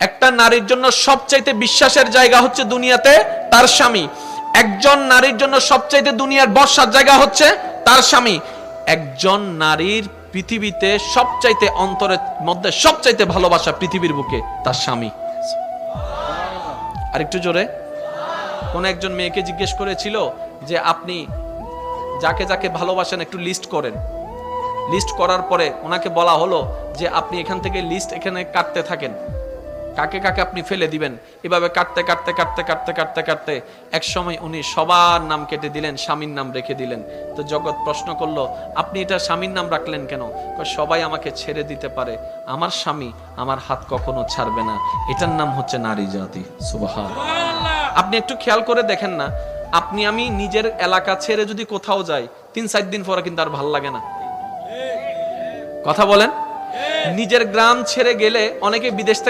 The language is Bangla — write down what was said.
একটা নারীর জন্য সবচাইতে বিশ্বাসের জায়গা হচ্ছে দুনিয়াতে তার স্বামী। একজন নারীর জন্য সবচাইতে দুনিয়ার বর্ষার জায়গা হচ্ছে তার স্বামী। একজন নারীর পৃথিবীতে সবচাইতে অন্তরের মধ্যে সবচাইতে ভালোবাসা পৃথিবীর বুকে তার স্বামী। আর একটু জোরে। কোন একজন মেয়েকে জিজ্ঞেস করেছিল যে আপনি যাকে যাকে ভালোবাসেন একটু লিস্ট করেন। লিস্ট করার পরে ওনাকে বলা হলো যে আপনি এখান থেকে লিস্ট এখানে কাটতে থাকেন, কাকে কাকে আপনি ফেলে দিবেন। এভাবে কাটতে কাটতে কাটতে কাটতে কাটতে কাটতে এক সময় উনি সবার নাম কেটে দিলেন, স্বামীর নাম রেখে দিলেন। তো জগৎ প্রশ্ন করলো, আপনি এটা স্বামীর নাম রাখলেন কেন? সবাই আমাকে ছেড়ে দিতে পারে, আমার স্বামী আমার হাত কখনো ছাড়বে না। এটার নাম হচ্ছে নারী জাতি। সুবহানাল্লাহ। আপনি একটু খেয়াল করে দেখেন না, আপনি আমি নিজের এলাকা ছেড়ে যদি কোথাও যাই 3-4 দিন পরে কিন্তু আর ভাল লাগে না। কথা বলেন। নিজের গ্রাম ছেড়ে গেলে অনেকে বিদেশ থেকে